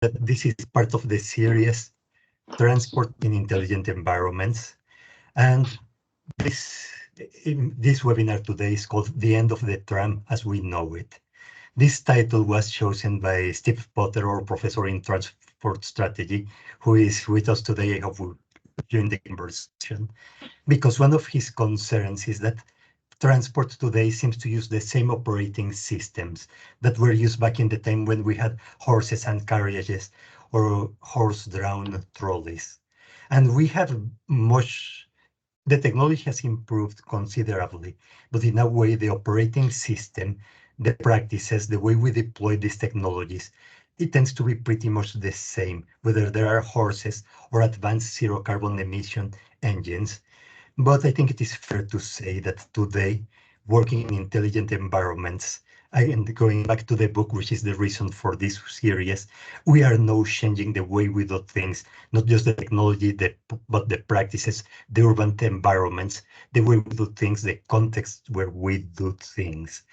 that this is part of the series Transport in Intelligent Environments. And this webinar today is called The End of the Tram as We Know It. This title was chosen by Steve Potter, our professor in transport strategy, who is with us today. I hope we'll join the conversation, because one of his concerns is that transport today seems to use the same operating systems that were used back in the time when we had horses and carriages or horse-drawn trolleys. And we have the technology has improved considerably, but in a way, the operating system, the practices, the way we deploy these technologies, it tends to be pretty much the same, whether there are horses or advanced zero carbon emission engines. But I think it is fair to say that today, working in intelligent environments, and going back to the book, which is the reason for this series, we are now changing the way we do things, not just the technology, but the practices, the urban environments, the way we do things, the context where we do things.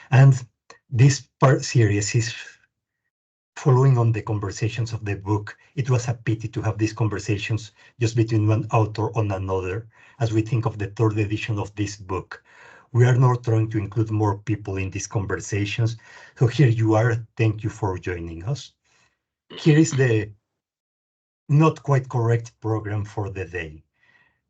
And this series is following on the conversations of the book. It was a pity to have these conversations just between one author and another, as we think of the third edition of this book. We are now trying to include more people in these conversations. So here you are. Thank you for joining us. Here is the not quite correct program for the day.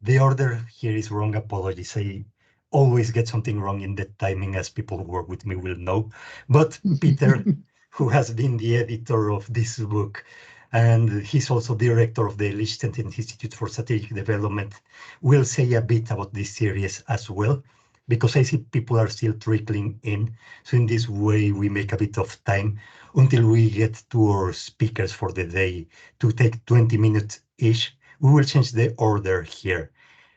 The order here is wrong. Apologies. I always get something wrong in the timing, as people who work with me will know. But Peter, who has been the editor of this book, and he's also director of the Liechtenstein Institute for Strategic Development, will say a bit about this series as well, because I see people are still trickling in. So in this way, we make a bit of time until we get to our speakers for the day to take 20 minutes each. We will change the order here.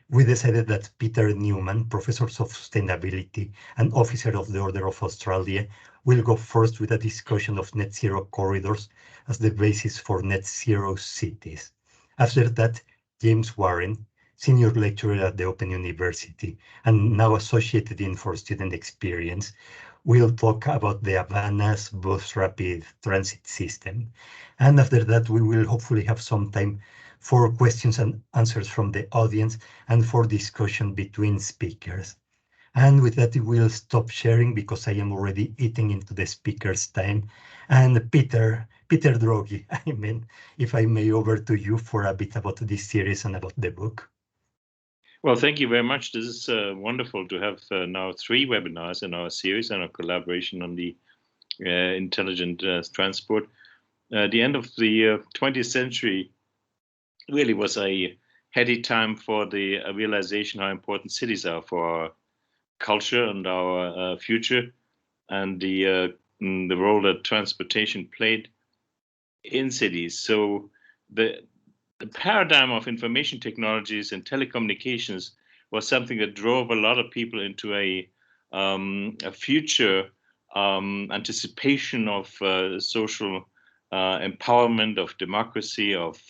We decided that Peter Newman, Professor of Sustainability and Officer of the Order of Australia, will go first with a discussion of net zero corridors as the basis for net zero cities. After that, James Warren, Senior Lecturer at the Open University and now Associate Dean for Student Experience, will talk about the Havana's bus rapid transit system. And after that, we will hopefully have some time for questions and answers from the audience and for discussion between speakers. And with that, we'll stop sharing because I am already eating into the speaker's time. And Peter Droege, if I may, over to you for a bit about this series and about the book. Well, thank you very much. This is wonderful to have now 3 webinars in our series and our collaboration on the intelligent transport. The end of the 20th century really was a heady time for the realization how important cities are for our culture and our future, and the role that transportation played in cities. So the paradigm of information technologies and telecommunications was something that drove a lot of people into a future anticipation of social empowerment, of democracy, of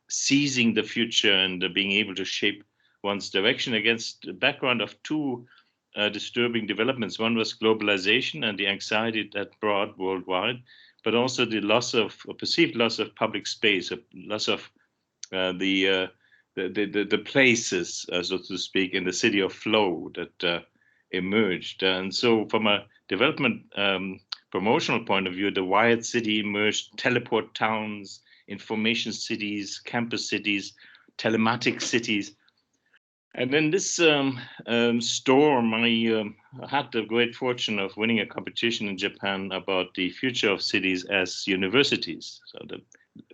seizing the future and being able to shape one's direction against the background of 2 disturbing developments. One was globalization and the anxiety that brought worldwide, but also the loss of, or perceived loss of public space, a loss of the places, so to speak, in the city of flow that emerged. And so from a development promotional point of view, the wired city emerged, teleport towns, information cities, campus cities, telematic cities. And then this storm, I had the great fortune of winning a competition in Japan about the future of cities as universities. So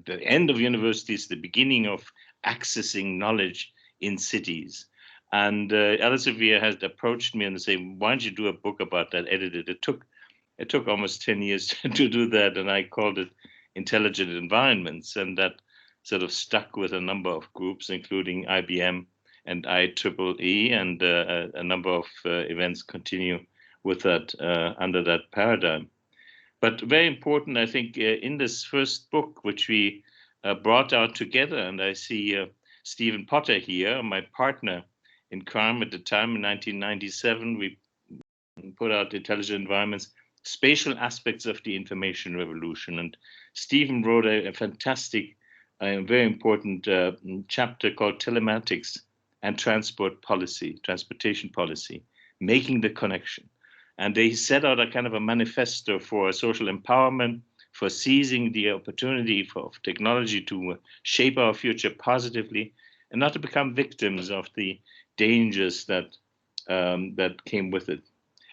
the end of universities, the beginning of accessing knowledge in cities. And Elsevier has approached me and said, why don't you do a book about that, edited? It took almost 10 years to do that, and I called it Intelligent Environments, and that sort of stuck with a number of groups, including IBM and IEEE, and a number of events continue with that under that paradigm. But very important, I think, in this first book, which we brought out together, and I see Stephen Potter here, my partner in crime at the time in 1997, we put out Intelligent Environments. spatial aspects of the information revolution. And Stephen wrote a fantastic, very important chapter called Telematics and Transportation Policy, Making the Connection. And they set out a kind of a manifesto for social empowerment, for seizing the opportunity of technology to shape our future positively, and not to become victims of the dangers that came with it.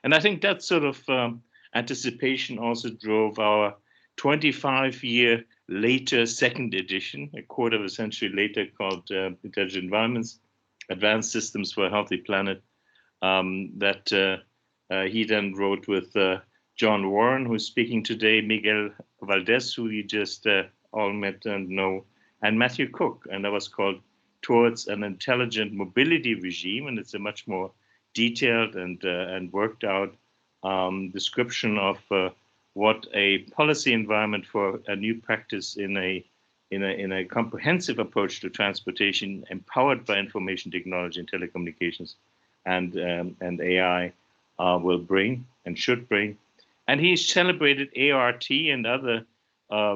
And I think that sort of anticipation also drove our 25-year later second edition, a quarter of a century later, called Intelligent Environments, Advanced Systems for a Healthy Planet, that he then wrote with John Warren, who's speaking today, Miguel Valdez, who you just all met and know, and Matthew Cook. And that was called Towards an Intelligent Mobility Regime. And it's a much more detailed and worked out description of what a policy environment for a new practice in a comprehensive approach to transportation, empowered by information technology and telecommunications and AI will bring and should bring. And he celebrated ART and other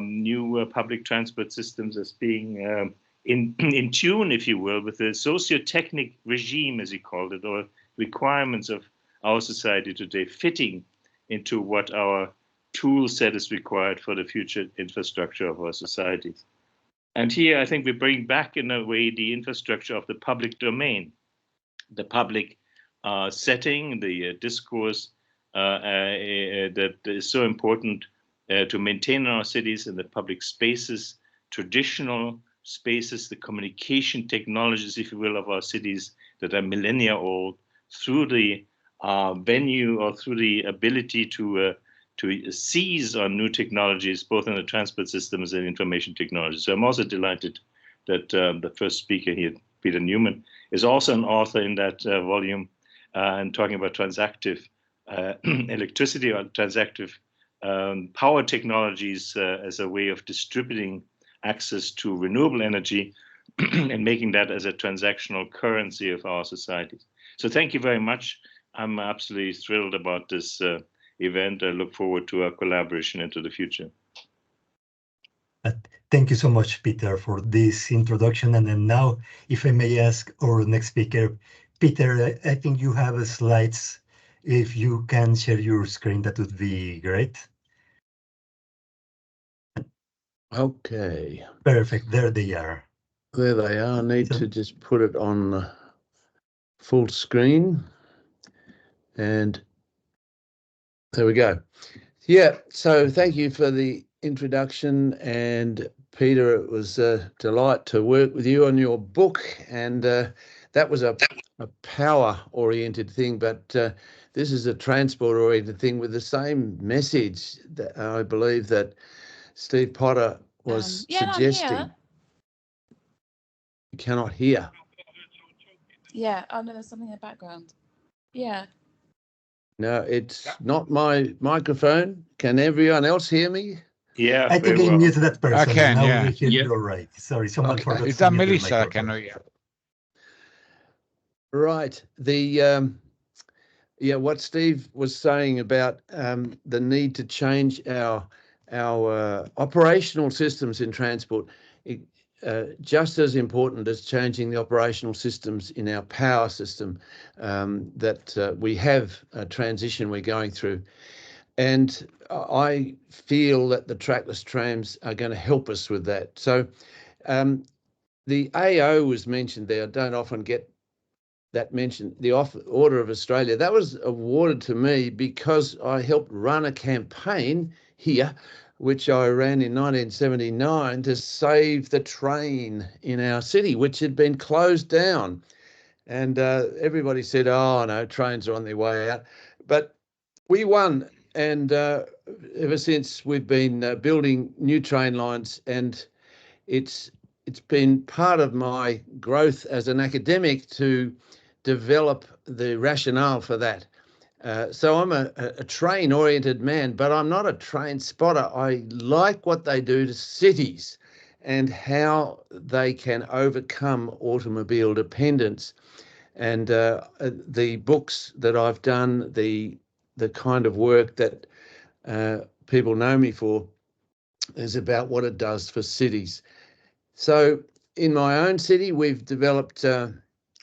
new public transport systems as being in tune, if you will, with the socio-technic regime, as he called it, or requirements of our society today, fitting into what our tool set is required for the future infrastructure of our societies. And here, I think we bring back, in a way, the infrastructure of the public domain, the public setting, the discourse that is so important to maintain in our cities and the public spaces, traditional spaces, the communication technologies, if you will, of our cities that are millennia old, through the venue or through the ability to seize on new technologies, both in the transport systems and information technology. So I'm also delighted that the first speaker here, Peter Newman, is also an author in that volume and talking about transactive electricity or transactive power technologies as a way of distributing access to renewable energy and making that as a transactional currency of our societies. So thank you very much. I'm absolutely thrilled about this event. I look forward to our collaboration into the future. Thank you so much, Peter, for this introduction. And then now, if I may ask our next speaker, Peter, I think you have slides. If you can share your screen, that would be great. Okay. Perfect. There they are. There they are. I need to just put it on full screen. And there we go. Yeah, so thank you for the introduction. And Peter, it was a delight to work with you on your book. And that was a power-oriented thing, but this is a transport-oriented thing with the same message that I believe that Steve Potter was suggesting. You cannot hear. Yeah, oh no, there's something in the background. Yeah. No, it's not my microphone. Can everyone else hear me? Yeah, I think I muted that person. I can, now yeah. we hear you all right. Sorry, someone forgot Is to that mute the Melissa? I microphone. can hear. Right. What Steve was saying about the need to change our operational systems in transport, just as important as changing the operational systems in our power system, that we have a transition we're going through. And I feel that the trackless trams are going to help us with that. So the AO was mentioned there. I don't often get that mentioned, the Order of Australia. That was awarded to me because I helped run a campaign here, which I ran in 1979 to save the train in our city, which had been closed down. And everybody said, oh, no, trains are on their way out. But we won. And ever since, we've been building new train lines, and it's been part of my growth as an academic to develop the rationale for that. So I'm a train-oriented man, but I'm not a train spotter. I like what they do to cities and how they can overcome automobile dependence. And the books that I've done, the kind of work that people know me for is about what it does for cities. So in my own city, we've developed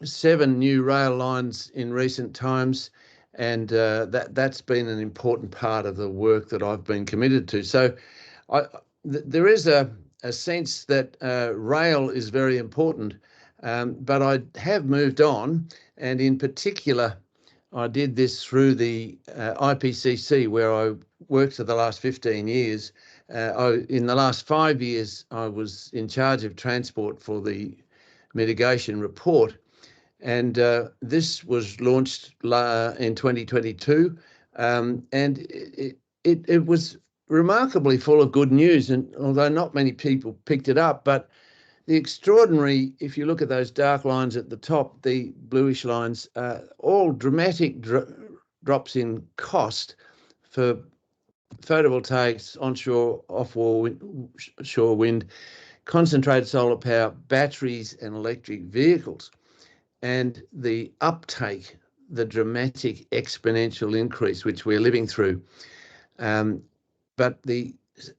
7 new rail lines in recent times, and that's been an important part of the work that I've been committed to. So there is a sense that rail is very important, but I have moved on, and in particular, I did this through the IPCC, where I worked for the last 15 years. In the last 5 years, I was in charge of transport for the mitigation report, and this was launched in 2022, and it was remarkably full of good news, and although not many people picked it up, but the extraordinary, if you look at those dark lines at the top, the bluish lines, all dramatic drops in cost for photovoltaics, onshore, offshore wind, concentrated solar power, batteries and electric vehicles. And the uptake, the dramatic exponential increase which we're living through. But the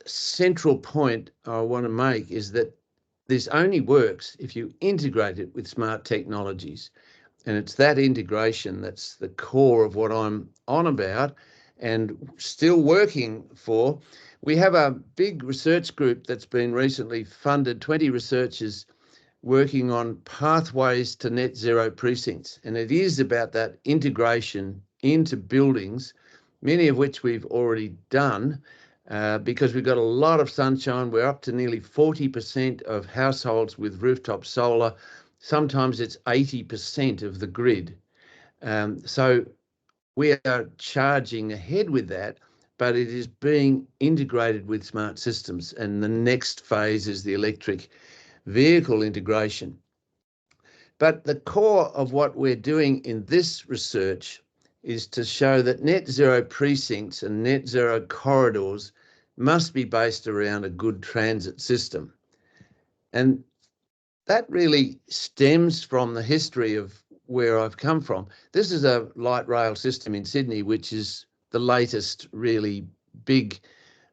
central point I want to make is that this only works if you integrate it with smart technologies. And it's that integration that's the core of what I'm on about and still working for. We have a big research group that's been recently funded, 20 researchers working on pathways to net zero precincts. And it is about that integration into buildings, many of which we've already done, because we've got a lot of sunshine. We're up to nearly 40% of households with rooftop solar. Sometimes it's 80% of the grid. So we are charging ahead with that, but it is being integrated with smart systems. And the next phase is the electric vehicle integration. But the core of what we're doing in this research is to show that net zero precincts and net zero corridors must be based around a good transit system. And that really stems from the history of where I've come from. This is a light rail system in Sydney, which is the latest really big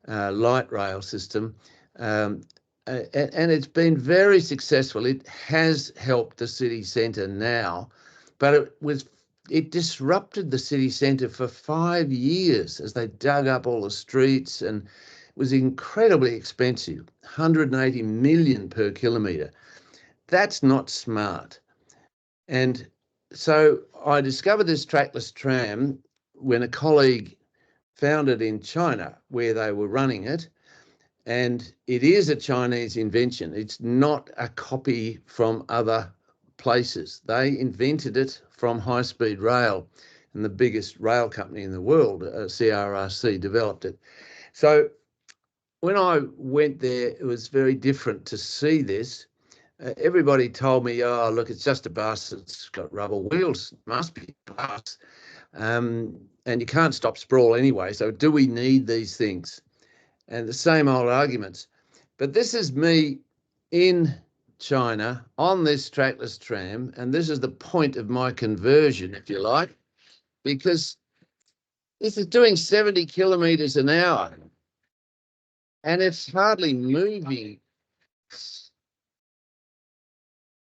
light rail system. And it's been very successful. It has helped the city centre now, but it disrupted the city centre for 5 years as they dug up all the streets, and it was incredibly expensive, 180 million per kilometre. That's not smart. And so I discovered this trackless tram when a colleague found it in China, where they were running it. And it is a Chinese invention. It's not a copy from other places. They invented it from high-speed rail, and the biggest rail company in the world, CRRC, developed it. So when I went there, it was very different to see this. Everybody told me, oh, look, it's just a bus. It's got rubber wheels. It must be a bus. And you can't stop sprawl anyway. So do we need these things? And the same old arguments. But this is me in China on this trackless tram, and this is the point of my conversion, if you like, because this is doing 70 kilometres an hour, and it's hardly moving.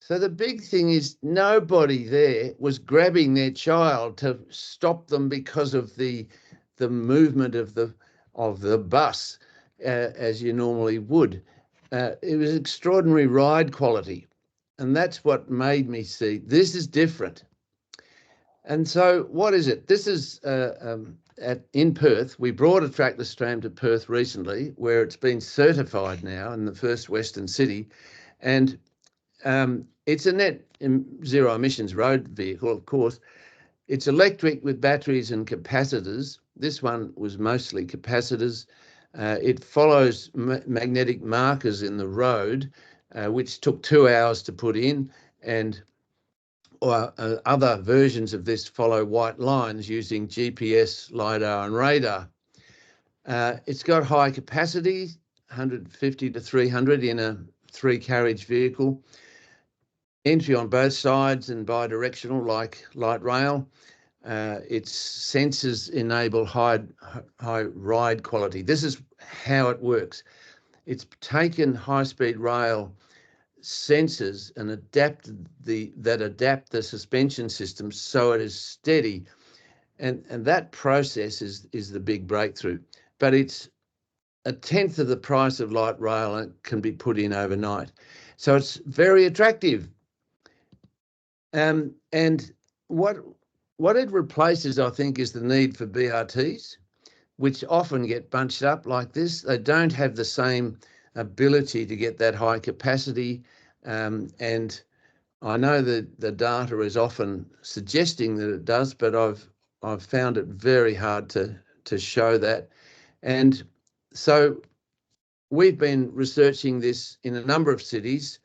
So the big thing is nobody there was grabbing their child to stop them because of the movement of the bus, as you normally would. It was extraordinary ride quality, and that's what made me see this is different. And so what is it? This is in Perth. We brought a trackless tram to Perth recently, where it's been certified now in the first Western city, and it's a net zero emissions road vehicle, of course. It's electric with batteries and capacitors. This one was mostly capacitors. It follows magnetic markers in the road, which took 2 hours to put in, and other versions of this follow white lines using GPS, LiDAR and radar. It's got high capacity, 150 to 300 in a 3-carriage vehicle. Entry on both sides and bi-directional like light rail. its sensors enable high ride quality. This is how it works. It's taken high-speed rail sensors and adapt the suspension system so it is steady, and that process is the big breakthrough. But it's a tenth of the price of light rail and it can be put in overnight, so it's very attractive. And what it replaces, I think, is the need for BRTs, which often get bunched up like this. They don't have the same ability to get that high capacity. And I know that the data is often suggesting that it does, but I've found it very hard to show that. And so we've been researching this in a number of cities.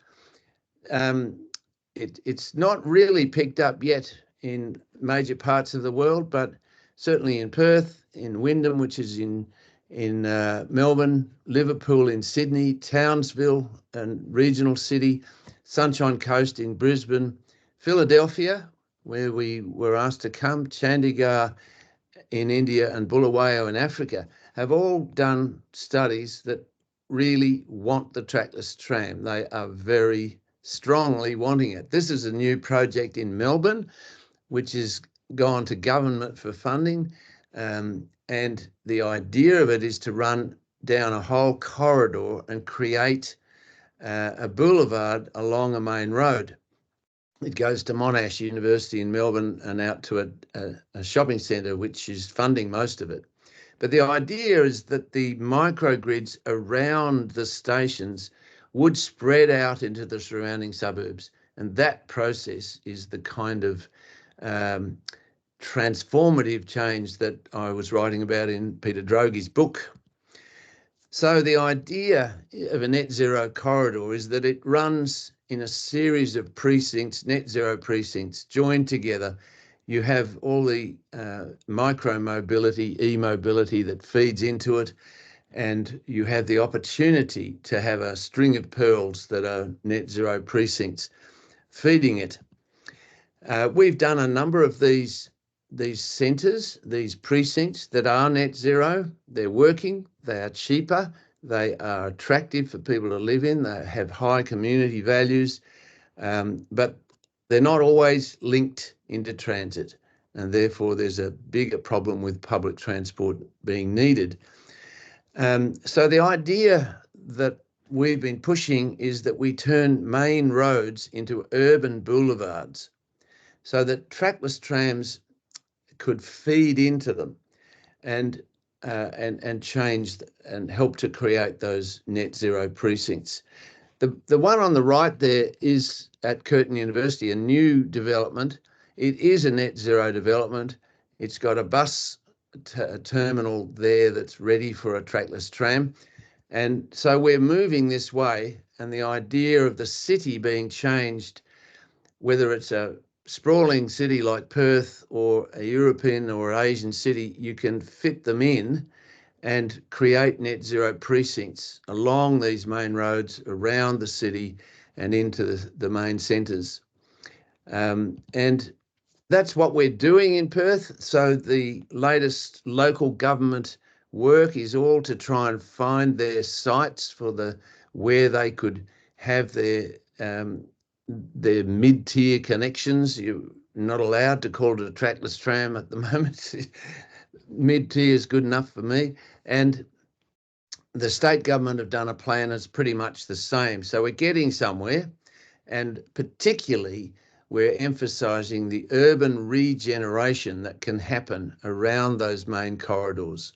It's not really picked up yet in major parts of the world, but certainly in Perth, in Wyndham, which is in Melbourne, Liverpool in Sydney, Townsville and regional city, Sunshine Coast in Brisbane, Philadelphia, where we were asked to come, Chandigarh in India and Bulawayo in Africa, have all done studies that really want the trackless tram. They are very strongly wanting it. This is a new project in Melbourne, which has gone to government for funding. And the idea of it is to run down a whole corridor and create a boulevard along a main road. It goes to Monash University in Melbourne and out to a shopping centre, which is funding most of it. But the idea is that the microgrids around the stations would spread out into the surrounding suburbs. And that process is the kind of transformative change that I was writing about in Peter Droege's book. So the idea of a net zero corridor is that it runs in a series of precincts, net zero precincts, joined together. You have all the micro-mobility, e-mobility that feeds into it, and you have the opportunity to have a string of pearls that are net zero precincts feeding it. We've done a number of these centres, these precincts that are net zero. They're working, they are cheaper, they are attractive for people to live in, they have high community values, but they're not always linked into transit, and therefore there's a bigger problem with public transport being needed. So the idea that we've been pushing is that we turn main roads into urban boulevards so that trackless trams could feed into them and change and help to create those net zero precincts. The one on the right there is at Curtin University, a new development. It is a net zero development. It's got a bus terminal there that's ready for a trackless tram. And so we're moving this way, and the idea of the city being changed, whether it's a sprawling city like Perth or a European or Asian city, you can fit them in and create net zero precincts along these main roads around the city and into the main centres. And that's what we're doing in Perth. So the latest local government work is all to try and find their sites for where they could have their mid-tier connections. You're not allowed to call it a trackless tram at the moment. Mid-tier is good enough for me. And the state government have done a plan that's pretty much the same. So we're getting somewhere, and particularly we're emphasising the urban regeneration that can happen around those main corridors.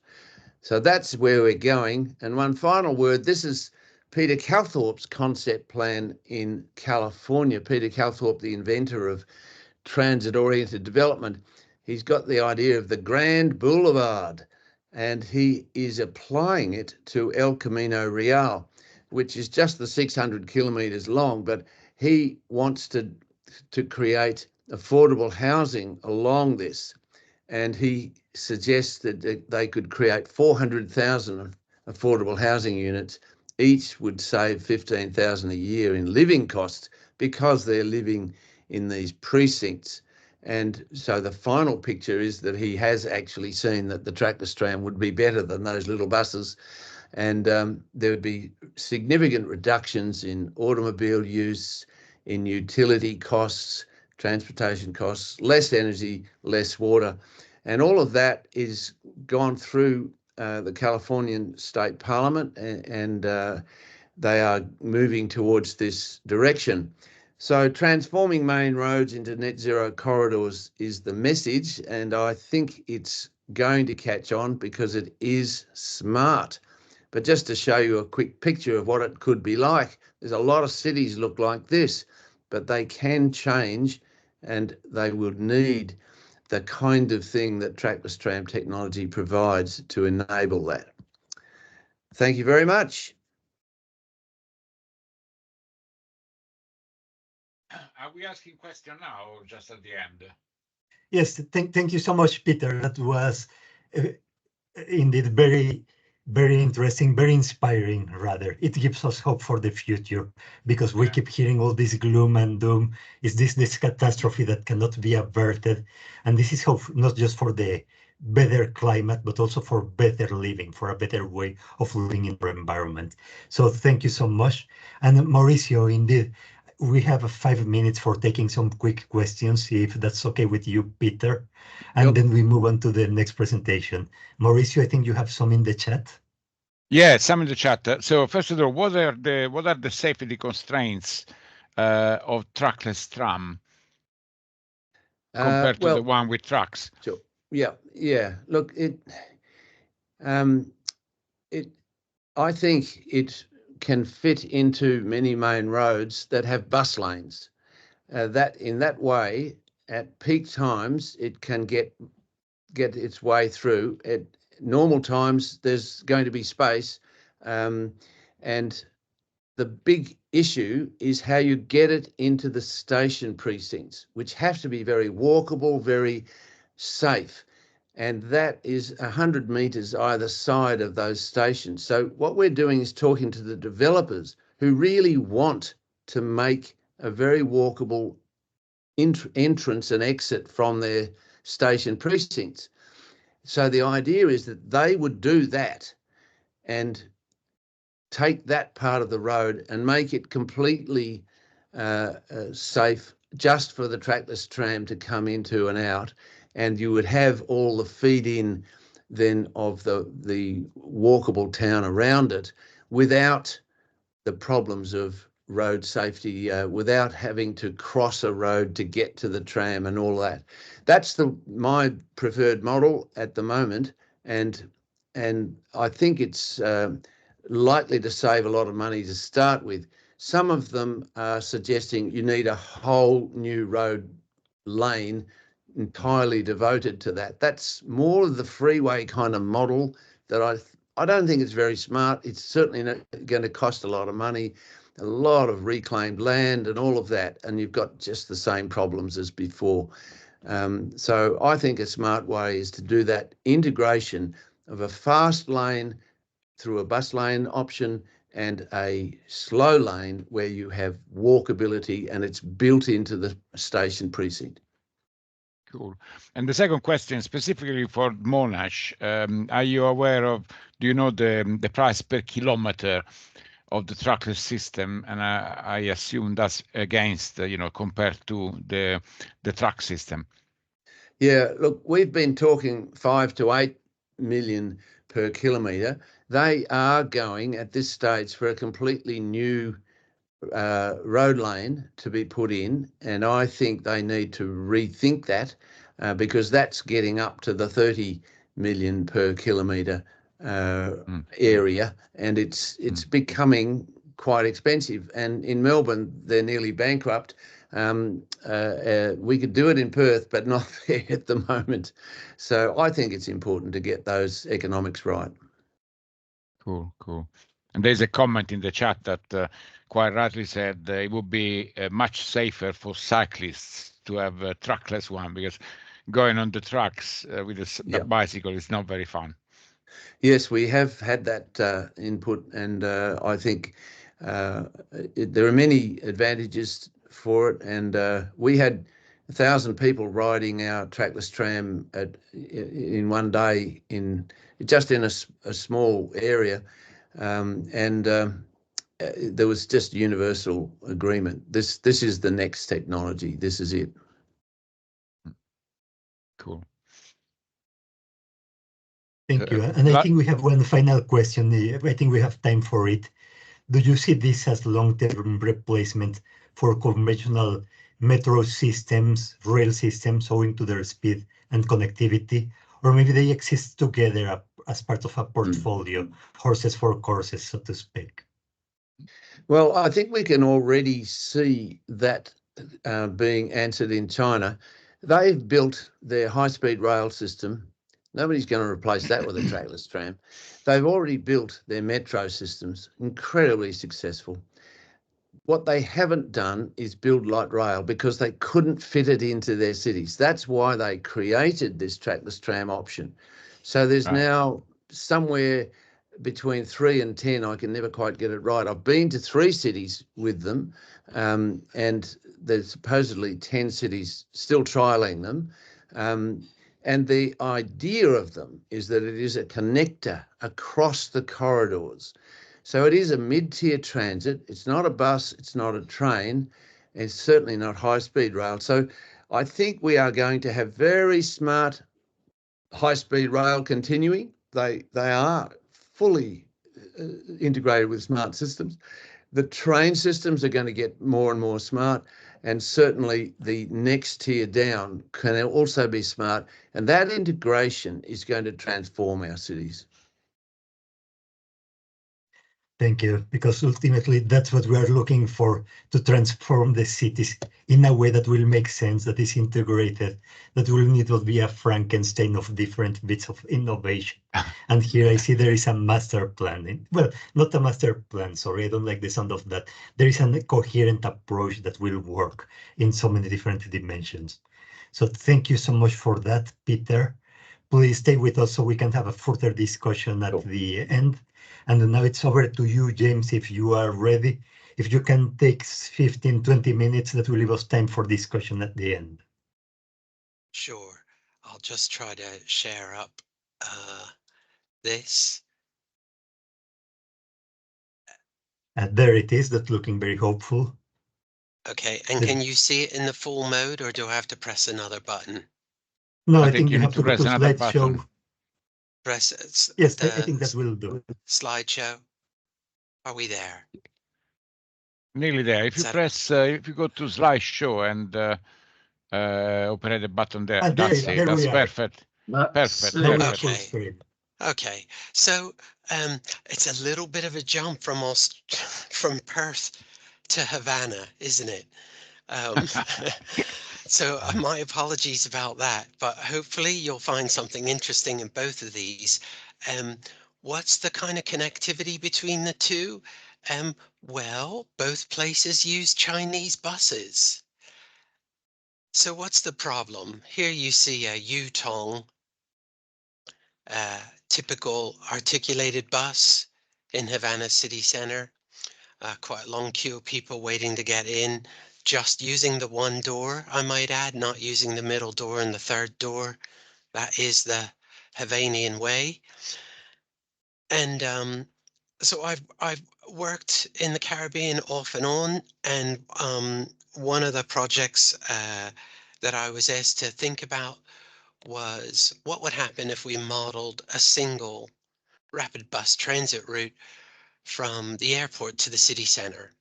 So that's where we're going. And one final word, this is Peter Calthorpe's concept plan in California. Peter Calthorpe, the inventor of transit-oriented development, he's got the idea of the Grand Boulevard, and he is applying it to El Camino Real, which is just the 600 kilometres long, but he wants to create affordable housing along this. And he suggests that they could create 400,000 affordable housing units. Each would save 15,000 a year in living costs because they're living in these precincts. And so the final picture is that he has actually seen that the trackless tram would be better than those little buses, and there would be significant reductions in automobile use, in utility costs, transportation costs, less energy, less water, and all of that is gone through the Californian State Parliament, and they are moving towards this direction. So transforming main roads into net zero corridors is the message, and I think it's going to catch on because it is smart. But just to show you a quick picture of what it could be like, there's a lot of cities look like this, but they can change, and they would need the kind of thing that trackless tram technology provides to enable that. Thank you very much. Are we asking question now or just at the end? Yes, thank you so much, Peter. That was indeed very, very interesting, very inspiring, rather. It gives us hope for the future because we keep hearing all this gloom and doom. Is this catastrophe that cannot be averted? And this is hope not just for the better climate, but also for better living, for a better way of living in our environment. So thank you so much. And Mauricio, indeed, we have 5 minutes for taking some quick questions, if that's okay with you, Peter. And then we move on to the next presentation. Mauricio, I think you have some in the chat. Yeah, some in the chat. So first of all, what are the safety constraints of trackless tram compared to the one with trucks? Sure. Yeah. Look, I think it can fit into many main roads that have bus lanes. That in that way, at peak times, it can get its way through. At normal times, there's going to be space, and the big issue is how you get it into the station precincts, which have to be very walkable, very safe. And that is 100 metres either side of those stations. So what we're doing is talking to the developers who really want to make a very walkable entrance and exit from their station precincts. So the idea is that they would do that and take that part of the road and make it completely safe just for the trackless tram to come into and out, and you would have all the feed in then of the walkable town around it without the problems of road safety, without having to cross a road to get to the tram and all that. That's my preferred model at the moment, and I think it's likely to save a lot of money to start with. Some of them are suggesting you need a whole new road lane entirely devoted to that. That's more of the freeway kind of model that I don't think it's very smart. It's certainly not going to cost a lot of money, a lot of reclaimed land and all of that, and you've got just the same problems as before. So I think a smart way is to do that integration of a fast lane through a bus lane option and a slow lane where you have walkability and it's built into the station precinct. Cool. And the second question, specifically for Monash, are you aware of, do you know the price per kilometer of the trackless system? And I assume that's against, compared to the truck system. Yeah, look, we've been talking 5 to 8 million per kilometre. They are going at this stage for a completely new road lane to be put in, and I think they need to rethink that because that's getting up to the 30 million per kilometre area, and it's becoming quite expensive. And in Melbourne, they're nearly bankrupt. We could do it in Perth, but not there at the moment. So I think it's important to get those economics right. Cool. And there's a comment in the chat that quite rightly said it would be much safer for cyclists to have a trackless one, because going on the trucks with a bicycle is not very fun. Yes, we have had that input, and I think there are many advantages for it. And we had 1,000 people riding our trackless tram in one day just in a small area, and there was just universal agreement. This is the next technology. This is it. Cool. Thank you. And I think we have one final question. I think we have time for it. Do you see this as long-term replacement for conventional metro systems, rail systems, owing to their speed and connectivity? Or maybe they exist together as part of a portfolio, horses for courses, so to speak? Well, I think we can already see that being answered in China. They've built their high-speed rail system. Nobody's going to replace that with a trackless tram. They've already built their metro systems, incredibly successful. What they haven't done is build light rail because they couldn't fit it into their cities. That's why they created this trackless tram option. So there's now somewhere between 3 and 10, I can never quite get it right. I've been to 3 cities with them, and there's supposedly 10 cities still trialing them. And the idea of them is that it is a connector across the corridors. So it is a mid-tier transit. It's not a bus, it's not a train, it's certainly not high-speed rail. So I think we are going to have very smart high-speed rail continuing. They are fully integrated with smart systems. The train systems are going to get more and more smart, and certainly the next tier down can also be smart, and that integration is going to transform our cities. Thank you, because ultimately that's what we are looking for, to transform the cities in a way that will make sense, that is integrated, that will not be a Frankenstein of different bits of innovation. And here I see there is a master plan. Well, not a master plan, sorry, I don't like the sound of that. There is a coherent approach that will work in so many different dimensions. So thank you so much for that, Peter. Please stay with us so we can have a further discussion at the end. And now it's over to you, James, if you are ready. If you can take 15, 20 minutes, that will leave us time for discussion at the end. Sure. I'll just try to share up this. And there it is. That's looking very hopeful. Okay, and can you see it in the full mode, or do I have to press another button? No, I think you have to go to slideshow. Press it. Yes, I think that will do. Slideshow. Are we there? Nearly there. If you press, if you go to slideshow and open the button there, that's it. That's perfect. Perfect. Okay. So it's a little bit of a jump from Perth to Havana, isn't it? So my apologies about that, but hopefully you'll find something interesting in both of these. What's the kind of connectivity between the two? Well, both places use Chinese buses. So what's the problem? Here you see a Yutong, typical articulated bus in Havana city center. Quite a long queue of people waiting to get in, just using the one door, I might add, not using the middle door and the third door. That is the Havanian way. And so I've worked in the Caribbean off and on, and one of the projects that I was asked to think about was what would happen if we modeled a single rapid bus transit route from the airport to the city center.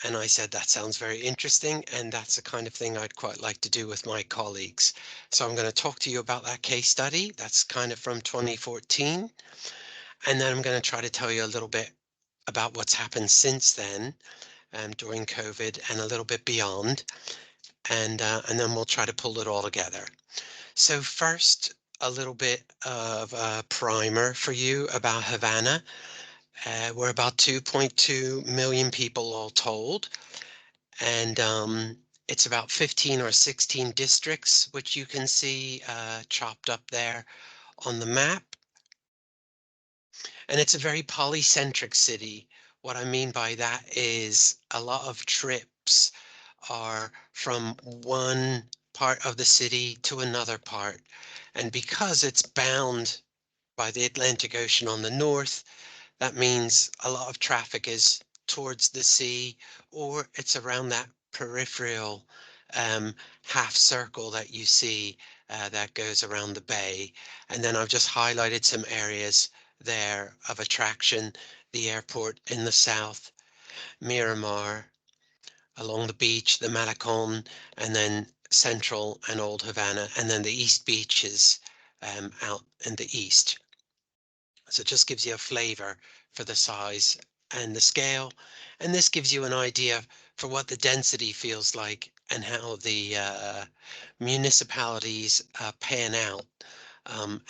And I said, that sounds very interesting, and that's the kind of thing I'd quite like to do with my colleagues. So I'm going to talk to you about that case study. That's kind of from 2014. And then I'm going to try to tell you a little bit about what's happened since then, during COVID, and a little bit beyond. And then we'll try to pull it all together. So first, a little bit of a primer for you about Havana. We're about 2.2 million people all told, and it's about 15 or 16 districts, which you can see chopped up there on the map. And it's a very polycentric city. What I mean by that is a lot of trips are from one part of the city to another part. And because it's bound by the Atlantic Ocean on the north, that means a lot of traffic is towards the sea, or it's around that peripheral half circle that you see that goes around the bay. And then I've just highlighted some areas there of attraction: the airport in the south, Miramar, along the beach, the Malecon, and then Central and Old Havana, and then the East Beaches out in the east. So it just gives you a flavor for the size and the scale. And this gives you an idea for what the density feels like and how the municipalities pan out,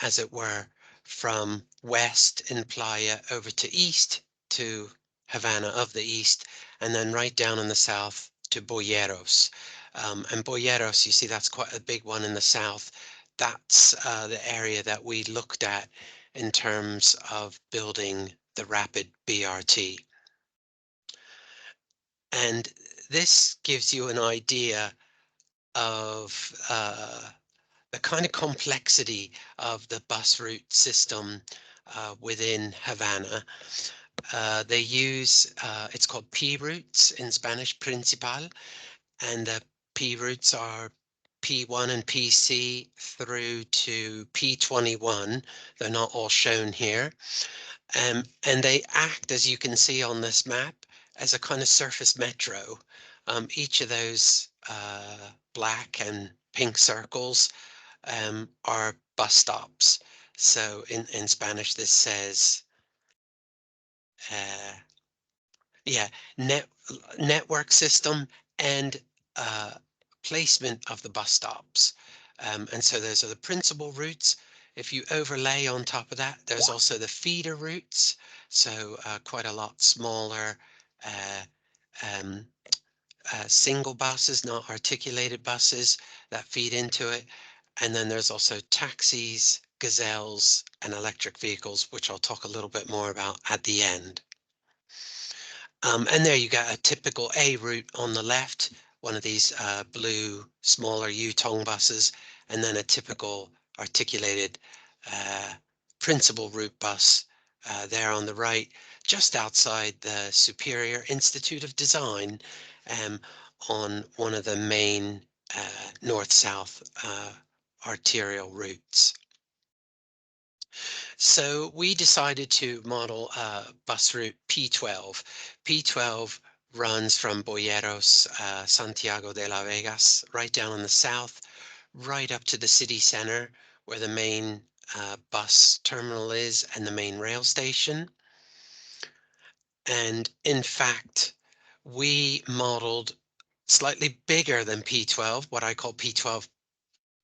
as it were, from west in Playa over to east to Havana of the east, and then right down in the south to Boyeros. And Boyeros, you see, that's quite a big one in the south. That's the area that we looked at in terms of building the rapid BRT. And this gives you an idea of the kind of complexity of the bus route system within Havana. They use, it's called P routes in Spanish, principal, and the P routes are P1 and PC through to P21. They're not all shown here. And they act, as you can see on this map, as a kind of surface metro. Each of those black and pink circles are bus stops. So in Spanish, this says, network system and placement of the bus stops. And so those are the principal routes. If you overlay on top of that, there's also the feeder routes. So quite a lot smaller single buses, not articulated buses that feed into it. And then there's also taxis, gazelles, and electric vehicles, which I'll talk a little bit more about at the end. And there you got a typical A route on the left, one of these blue, smaller Yutong buses, and then a typical articulated principal route bus there on the right, just outside the Superior Institute of Design, on one of the main north-south arterial routes. So we decided to model bus route P12. P12 runs from Boyeros, Santiago de la Vegas, right down in the south, right up to the city center, where the main bus terminal is and the main rail station. And in fact, we modeled slightly bigger than P12, what I call P12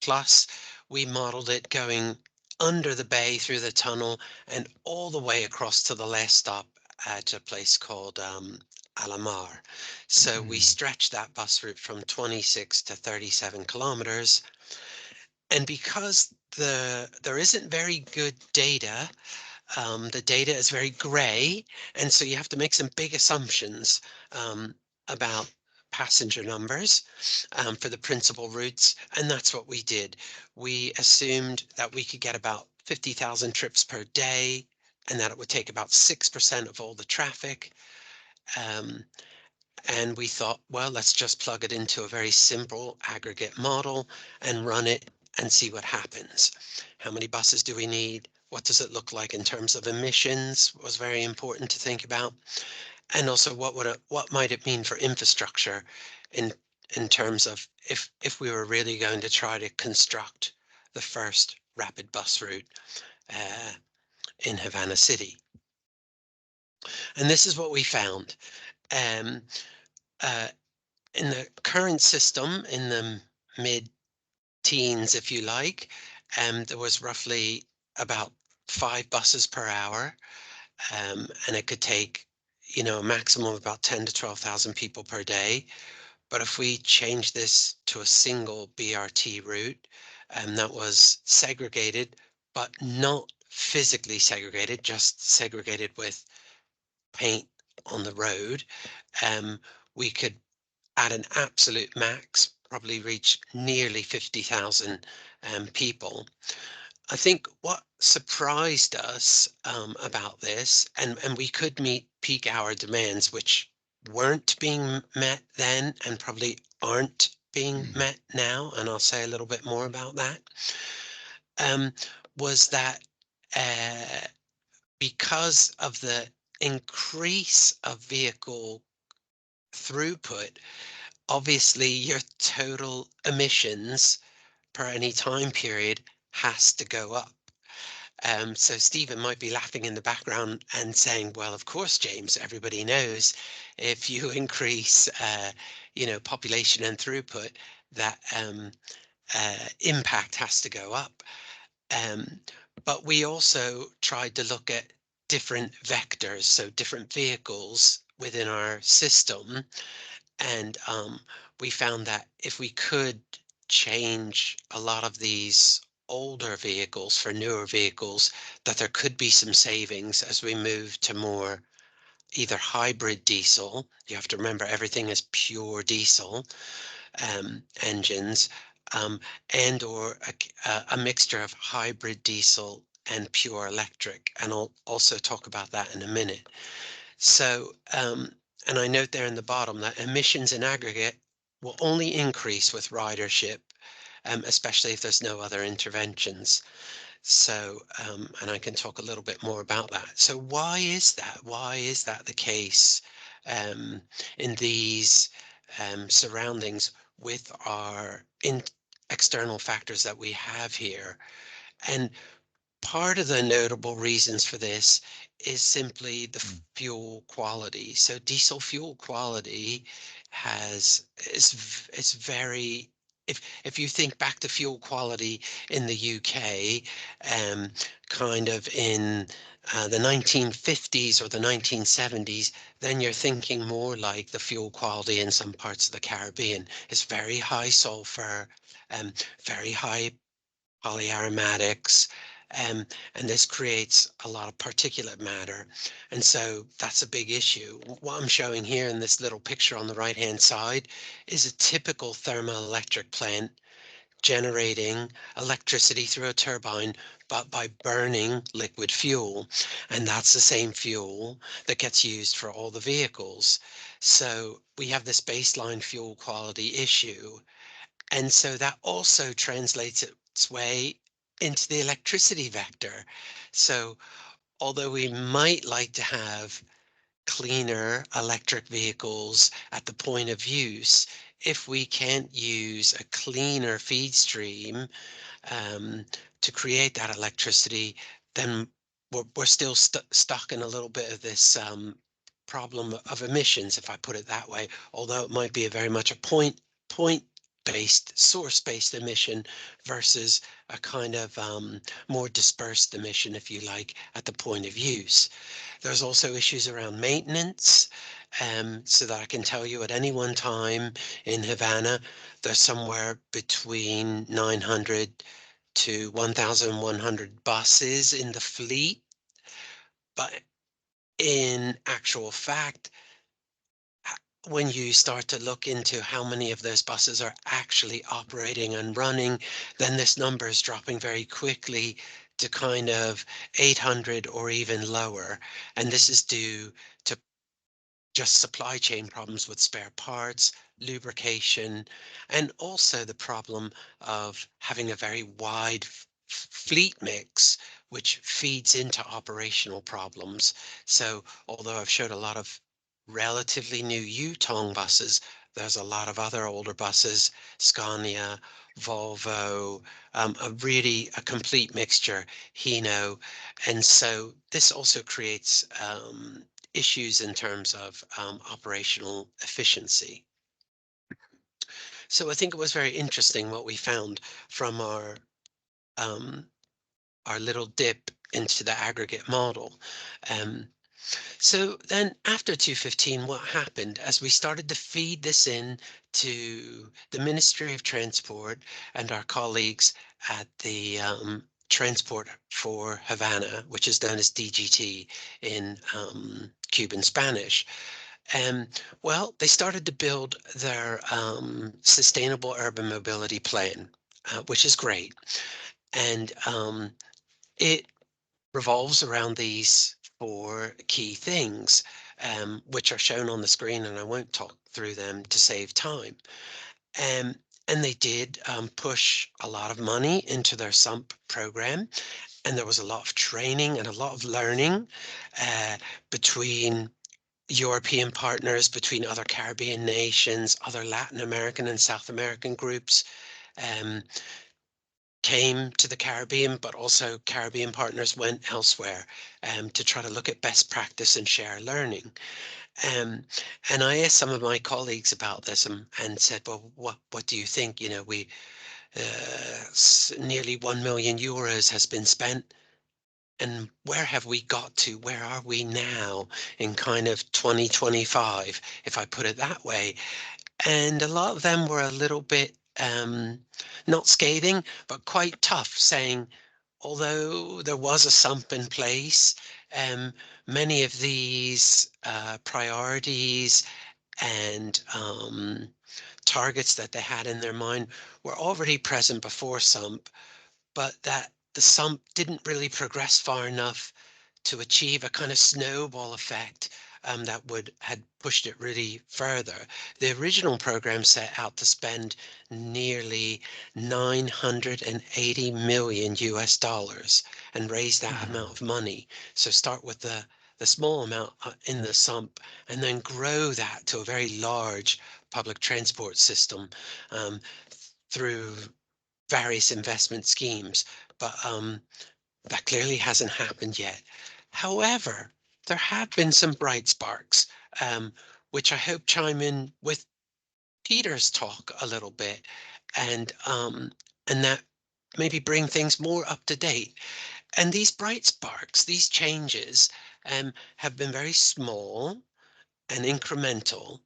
plus. We modeled it going under the bay through the tunnel and all the way across to the last stop at a place called Alamar. So we stretched that bus route from 26 to 37 kilometers. And because there isn't very good data, the data is very gray, and so you have to make some big assumptions about passenger numbers for the principal routes, and that's what we did. We assumed that we could get about 50,000 trips per day, and that it would take about 6% of all the traffic. And we thought, well, let's just plug it into a very simple aggregate model and run it and see what happens. How many buses do we need? What does it look like in terms of emissions was very important to think about. And also what might it mean for infrastructure in terms of if we were really going to try to construct the first rapid bus route in Havana City. And this is what we found. In the current system, in the mid-teens, if you like, there was roughly about 5 buses per hour, and it could take, a maximum of about 10 to 12,000 people per day. But if we change this to a single BRT route, that was segregated, but not physically segregated, just segregated with paint on the road, we could, at an absolute max, probably reach nearly 50,000 people. I think what surprised us about this, and we could meet peak hour demands, which weren't being met then and probably aren't being met now, and I'll say a little bit more about that, was that because of the increase of vehicle throughput, obviously your total emissions per any time period has to go up. So Stephen might be laughing in the background and saying, well, of course, James, everybody knows if you increase, population and throughput, that impact has to go up. But we also tried to look at different vectors, so different vehicles within our system. And we found that if we could change a lot of these older vehicles for newer vehicles, that there could be some savings as we move to more either hybrid diesel. You have to remember everything is pure diesel engines, and or a mixture of hybrid diesel and pure electric. And I'll also talk about that in a minute. So, and I note there in the bottom that emissions in aggregate will only increase with ridership, especially if there's no other interventions. So, and I can talk a little bit more about that. So why is that? Why is that the case in these surroundings with our external factors that we have here? And part of the notable reasons for this is simply the fuel quality. So diesel fuel quality is very, if you think back to fuel quality in the UK, kind of in the 1950s or the 1970s, then you're thinking more like the fuel quality in some parts of the Caribbean. It's very high sulfur, very high polyaromatics, and this creates a lot of particulate matter. And so that's a big issue. What I'm showing here in this little picture on the right hand side is a typical thermoelectric plant generating electricity through a turbine, but by burning liquid fuel. And that's the same fuel that gets used for all the vehicles. So we have this baseline fuel quality issue. And so that also translates its way into the electricity vector. So although we might like to have cleaner electric vehicles at the point of use, if we can't use a cleaner feed stream to create that electricity, then we're still stuck in a little bit of this problem of emissions, if I put it that way, although it might be a very much a point-based, source-based emission versus a kind of more dispersed emission, if you like, at the point of use. There's also issues around maintenance, so that I can tell you at any one time in Havana, there's somewhere between 900 to 1,100 buses in the fleet. But in actual fact, when you start to look into how many of those buses are actually operating and running, then this number is dropping very quickly to kind of 800 or even lower. And this is due to just supply chain problems with spare parts, lubrication, and also the problem of having a very wide fleet mix, which feeds into operational problems. So although I've showed a lot of relatively new Yutong buses, there's a lot of other older buses, Scania, Volvo, a complete mixture, Hino. And so this also creates issues in terms of operational efficiency. So I think it was very interesting what we found from our little dip into the aggregate model. So then after 2015, what happened as we started to feed this in to the Ministry of Transport and our colleagues at the Transport for Havana, which is known as DGT in Cuban Spanish. Well, they started to build their sustainable urban mobility plan, which is great. And it revolves around these 4 key things, which are shown on the screen, and I won't talk through them to save time. And they did push a lot of money into their SUMP program, and there was a lot of training and a lot of learning between European partners, between other Caribbean nations, other Latin American and South American groups came to the Caribbean, but also Caribbean partners went elsewhere to try to look at best practice and share learning. And I asked some of my colleagues about this and said, well, what do you think? You know, we nearly €1 million has been spent. And where have we got to? Where are we now in kind of 2025, if I put it that way? And a lot of them were a little bit not scathing, but quite tough, saying, although there was a SUMP in place, many of these priorities and targets that they had in their mind were already present before SUMP, but that the SUMP didn't really progress far enough to achieve a kind of snowball effect that had pushed it really further. The original program set out to spend nearly $980 million and raise that amount of money. So start with the small amount in the SUMP and then grow that to a very large public transport system through various investment schemes. But that clearly hasn't happened yet. However, there have been some bright sparks, which I hope chime in with Peter's talk a little bit, and that maybe bring things more up to date. And these bright sparks, these changes, have been very small and incremental.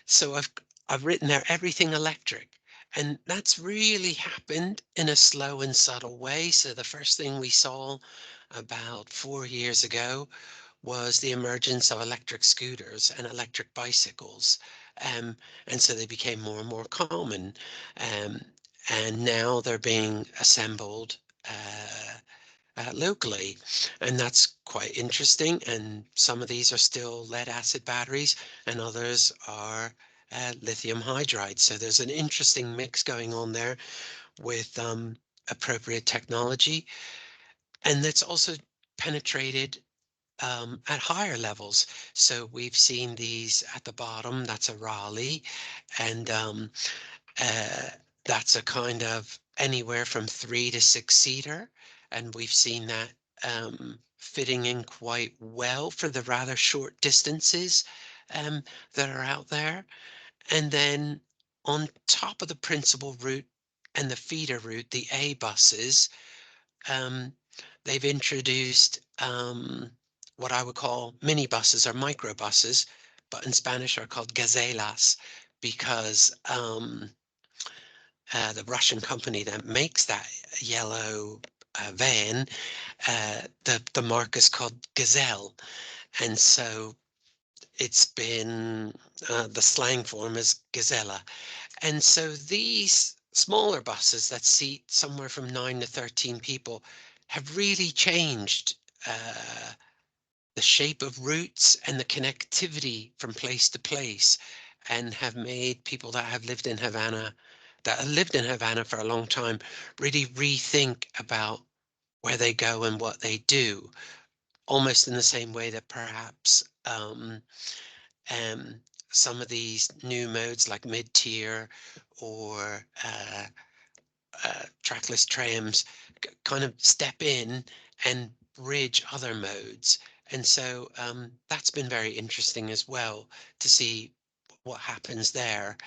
So I've written there everything electric. And that's really happened in a slow and subtle way. So the first thing we saw about 4 years ago was the emergence of electric scooters and electric bicycles. And so they became more and more common. And now they're being assembled locally. And that's quite interesting. And some of these are still lead acid batteries and others are lithium hydride. So there's an interesting mix going on there with appropriate technology. And that's also penetrated at higher levels. So we've seen these at the bottom, that's a Raleigh, and that's a kind of anywhere from 3 to 6 seater. And we've seen that fitting in quite well for the rather short distances that are out there. And then on top of the principal route and the feeder route, the A buses, they've introduced what I would call mini buses or micro buses, but in Spanish are called gazelas because the Russian company that makes that yellow van, the mark is called Gazelle. And so it's been, the slang form is Gazella. And so these smaller buses that seat somewhere from 9 to 13 people have really changed the shape of routes and the connectivity from place to place, and have made people that have lived in Havana for a long time really rethink about where they go and what they do, almost in the same way that perhaps some of these new modes like mid-tier or trackless trams kind of step in and bridge other modes. And so that's been very interesting as well to see what happens there.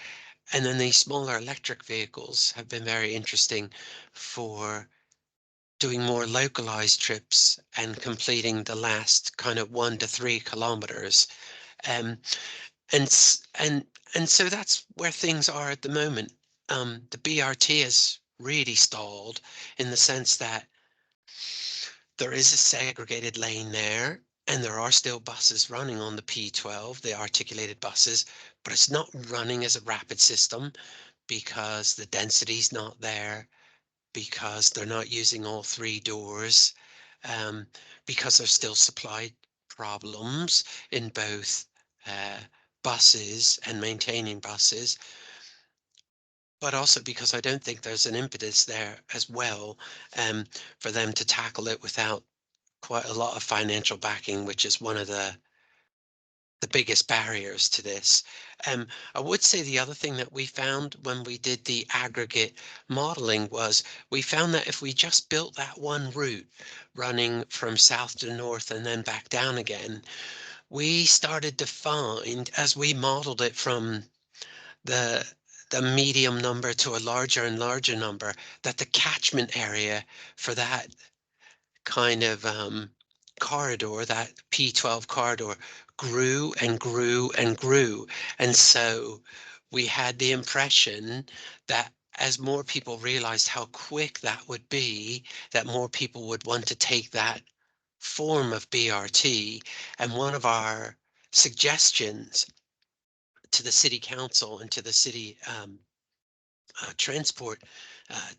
And then these smaller electric vehicles have been very interesting for doing more localized trips and completing the last kind of 1 to 3 kilometers. And so that's where things are at the moment. The BRT has really stalled in the sense that there is a segregated lane there, And there are still buses running on the P12, the articulated buses, but it's not running as a rapid system because the density's not there, because they're not using all 3 doors, because there's still supply problems in both buses and maintaining buses, but also because I don't think there's an impetus there as well for them to tackle it without quite a lot of financial backing, which is one of the biggest barriers to this. I would say the other thing that we found when we did the aggregate modeling was we found that if we just built that one route running from south to north and then back down again, we started to find, as we modeled it from the medium number to a larger and larger number, that the catchment area for that kind of corridor, that P12 corridor, grew and grew and grew. And so we had the impression that as more people realized how quick that would be, that more people would want to take that form of BRT. And one of our suggestions to the city council and to the city transport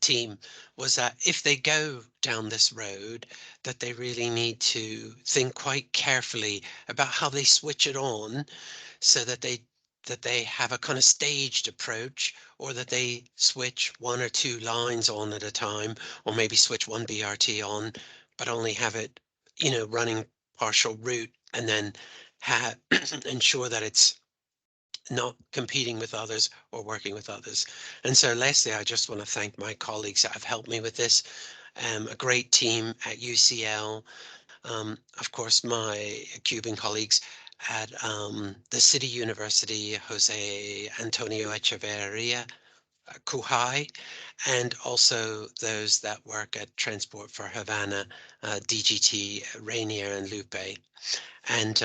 team was that if they go down this road, that they really need to think quite carefully about how they switch it on, so that they have a kind of staged approach, or that they switch 1 or 2 lines on at a time, or maybe switch one BRT on, but only have it, running partial route, and then ensure that it's not competing with others or working with others. And so lastly, I just want to thank my colleagues that have helped me with this. A great team at UCL. Of course, my Cuban colleagues at the City University, Jose Antonio Echeverria, Kuhai, and also those that work at Transport for Havana, DGT, Rainier and Lupe. And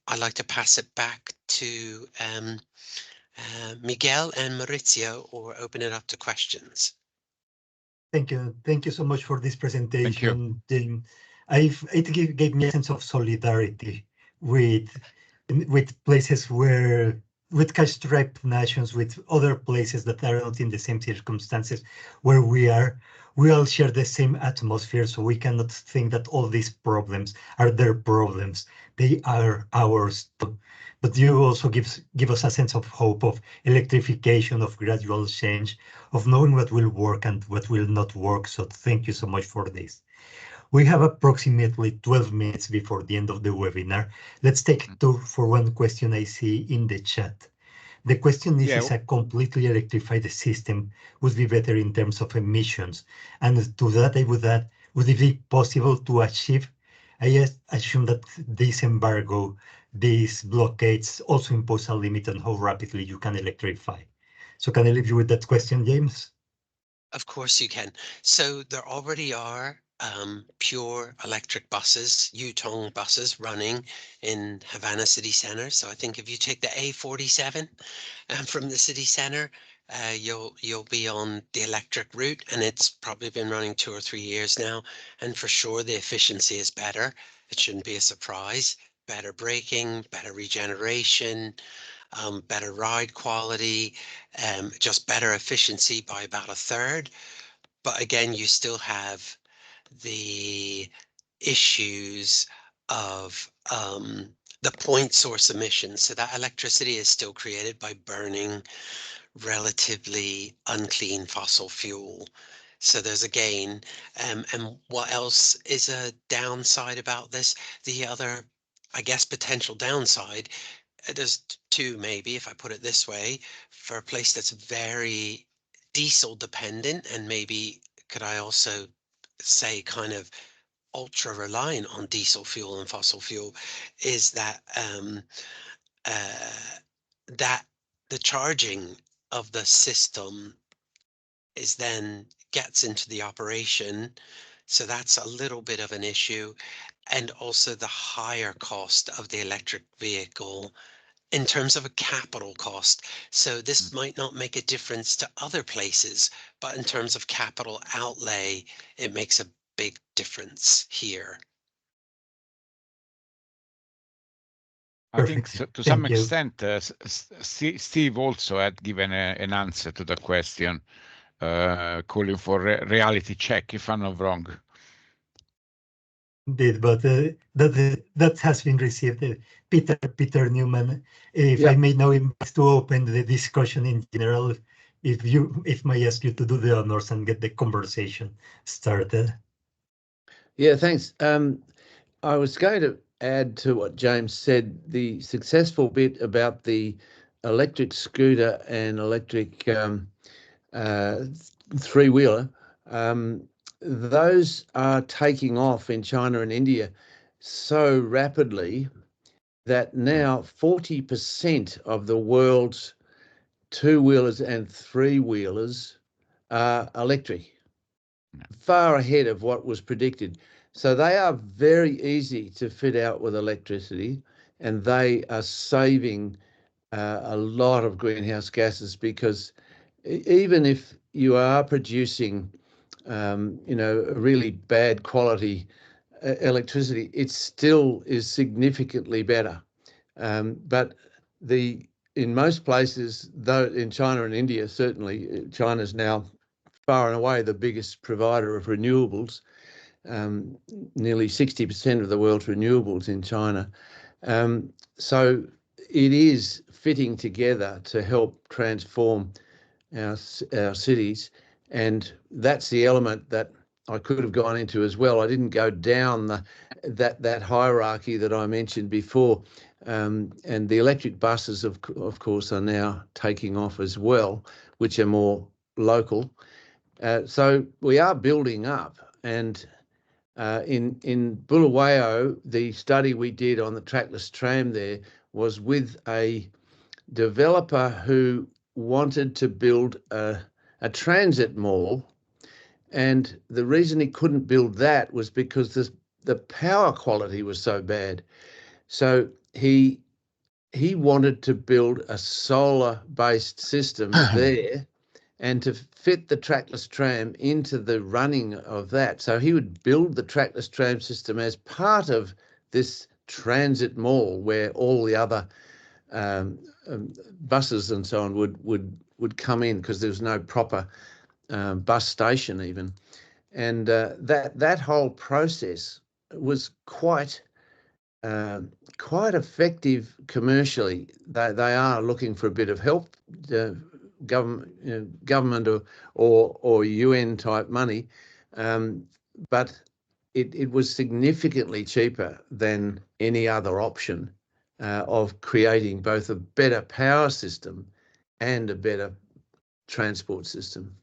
I'd like to pass it back to Miguel and Maurizio, or open it up to questions. Thank you. Thank you so much for this Thank you. presentation. It gave me a sense of solidarity with places with cash-strapped nations, with other places that are not in the same circumstances where we are. We all share the same atmosphere, so we cannot think that all these problems are their problems. They are ours too. But you also give us a sense of hope, of electrification, of gradual change, of knowing what will work and what will not work. So thank you so much for this. We have approximately 12 minutes before the end of the webinar. Let's take two for one question I see in the chat. The question is, is a completely electrified system would be better in terms of emissions? And to that I would add, would it be possible to achieve? I assume that this embargo, these blockades also impose a limit on how rapidly you can electrify. So can I leave you with that question, James? Of course you can. So there already are pure electric buses, Yutong buses running in Havana city center. So I think if you take the A47 from the city center, you'll be on the electric route, and it's probably been running 2 or 3 years now. And for sure, the efficiency is better. It shouldn't be a surprise. Better braking, better regeneration, better ride quality, just better efficiency by about 1/3. But again, you still have the issues of the point source emissions. So that electricity is still created by burning relatively unclean fossil fuel. So there's a gain. And what else is a downside about this? The other, I guess, potential downside, there's two maybe, if I put it this way, for a place that's very diesel dependent, and maybe could I also say kind of ultra reliant on diesel fuel and fossil fuel, is that that the charging of the system is then gets into the operation. So that's a little bit of an issue. And also the higher cost of the electric vehicle in terms of a capital cost. So this might not make a difference to other places, but in terms of capital outlay, it makes a big difference here. I think Perfect. to some Thank you. extent, Steve also had given an answer to the question, calling for reality check, if I'm not wrong. Indeed, but that has been received. Peter Newman, if Yeah. I may now invite to open the discussion in general, if may ask you to do the honors and get the conversation started. Yeah, thanks. I was going to add to what James said, the successful bit about the electric scooter and electric three-wheeler. Those are taking off in China and India so rapidly that now 40% of the world's two-wheelers and three-wheelers are electric, far ahead of what was predicted. So they are very easy to fit out with electricity, and they are saving a lot of greenhouse gases, because even if you are producing, really bad quality electricity, it still is significantly better. But in most places, though in China and India, certainly, China's now far and away the biggest provider of renewables, nearly 60% of the world's renewables in China. So it is fitting together to help transform our cities, and that's the element that I could have gone into as well. I didn't go down that hierarchy that I mentioned before, and the electric buses of course are now taking off as well, which are more local. So we are building up, and in Bulawayo, the study we did on the trackless tram there was with a developer who wanted to build a transit mall, and the reason he couldn't build that was because the power quality was so bad. So he wanted to build a solar-based system there, and to fit the trackless tram into the running of that. So he would build the trackless tram system as part of this transit mall, where all the other buses and so on would come in, because there was no proper bus station even. And that whole process was quite effective commercially. They are looking for a bit of help, government or UN type money, but it was significantly cheaper than any other option of creating both a better power system and a better transport system.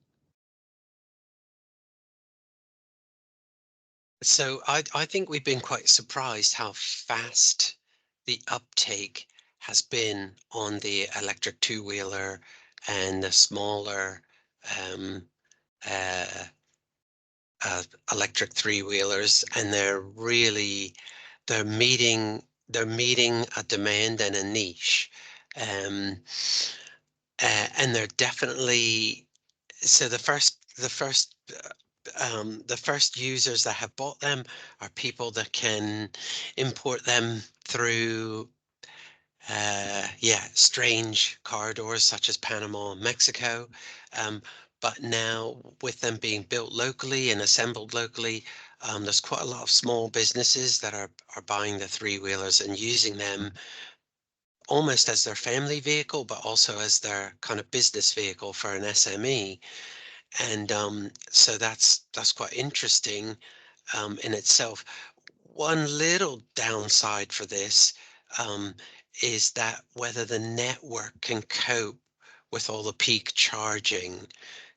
So I think we've been quite surprised how fast the uptake has been on the electric two-wheeler and the smaller electric three-wheelers, and they're meeting a demand and a niche, and they're definitely, so the first users that have bought them are people that can import them through strange corridors such as Panama and Mexico. But now, with them being built locally and assembled locally, there's quite a lot of small businesses that are buying the three-wheelers and using them almost as their family vehicle, but also as their kind of business vehicle for an SME. And so that's quite interesting in itself. One little downside for this is that whether the network can cope with all the peak charging.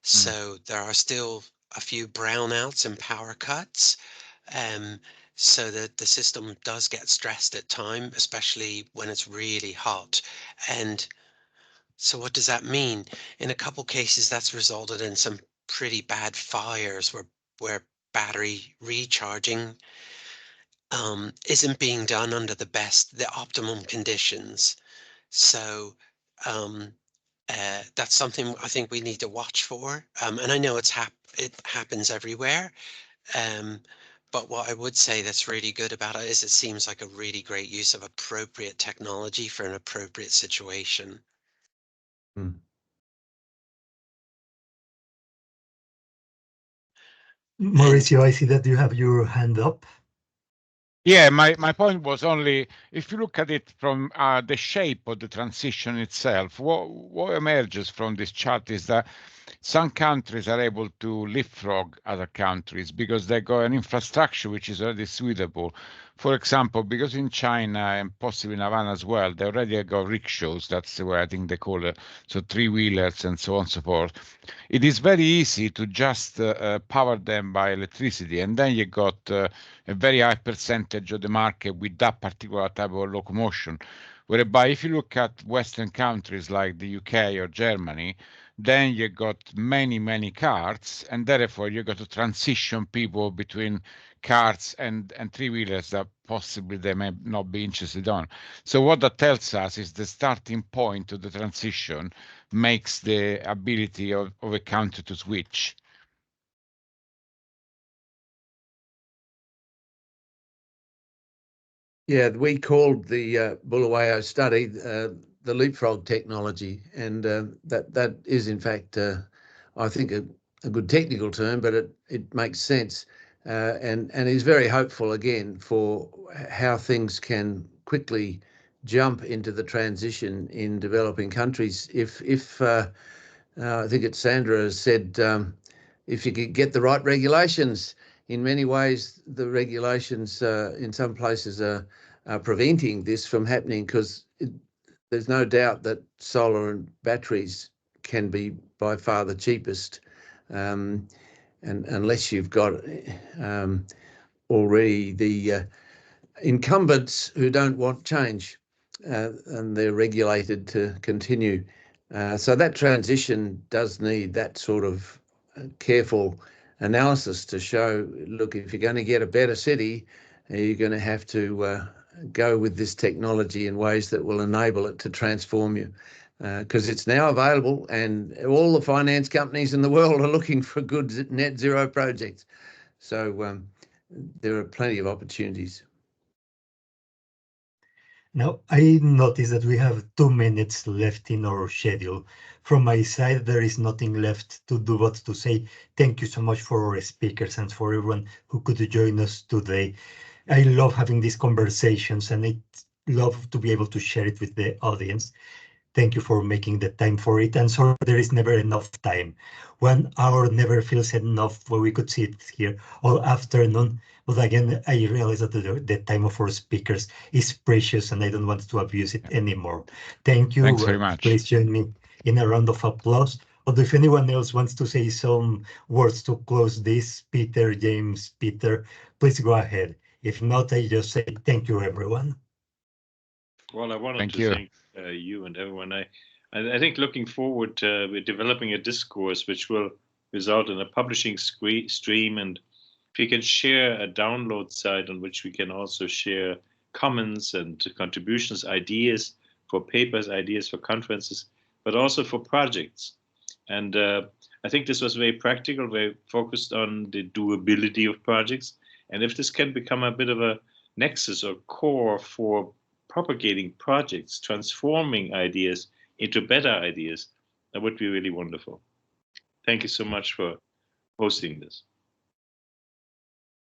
So there are still a few brownouts and power cuts, so that the system does get stressed at time, especially when it's really hot. And so what does that mean? In a couple cases, that's resulted in some pretty bad fires where battery recharging isn't being done under the optimum conditions. So that's something I think we need to watch for. And I know it happens everywhere, But what I would say that's really good about it is it seems like a really great use of appropriate technology for an appropriate situation. Mauricio, I see that you have your hand up. Yeah, my point was only, if you look at it from the shape of the transition itself, what emerges from this chart is that some countries are able to leapfrog other countries because they got an infrastructure which is already suitable. For example, because in China and possibly in Havana as well, they already got rickshaws, that's the way I think they call it, so three-wheelers and so on and so forth. It is very easy to just power them by electricity, and then you got a very high percentage of the market with that particular type of locomotion. Whereby if you look at Western countries like the UK or Germany, then you got many cars, and therefore you got to transition people between cars and three-wheelers that possibly they may not be interested on. So what that tells us is the starting point of the transition makes the ability of a country to switch. Yeah, we called the Bulawayo study the leapfrog technology, and that is in fact, I think, a good technical term, but it makes sense and is very hopeful again for how things can quickly jump into the transition in developing countries. If I think it's Sandra has said, if you could get the right regulations. In many ways, the regulations in some places are preventing this from happening because there's no doubt that solar and batteries can be by far the cheapest, and unless you've got already the incumbents who don't want change and they're regulated to continue. So that transition does need that sort of careful analysis to show, look, if you're going to get a better city, you're going to have to go with this technology in ways that will enable it to transform you. Because it's now available and all the finance companies in the world are looking for good net zero projects. So there are plenty of opportunities. Now, I notice that we have 2 minutes left in our schedule. From my side, there is nothing left to do but to say thank you so much for our speakers and for everyone who could join us today. I love having these conversations and I love to be able to share it with the audience. Thank you for making the time for it. And sorry, there is never enough time. 1 hour never feels enough where we could sit here all afternoon. But again, I realize that the time of our speakers is precious and I don't want to abuse it anymore. Thank you. Thanks very much. Please join me in a round of applause. But if anyone else wants to say some words to close this, Peter, James, Peter, please go ahead. If not, I just say thank you, everyone. Well, I wanted Thank to you. thank you and everyone. I think looking forward, we're developing a discourse which will result in a publishing stream, and if you can share a download site on which we can also share comments and contributions, ideas for papers, ideas for conferences, but also for projects. And I think this was very practical, very focused on the doability of projects. And if this can become a bit of a nexus or core for propagating projects, transforming ideas into better ideas, that would be really wonderful. Thank you so much for hosting this.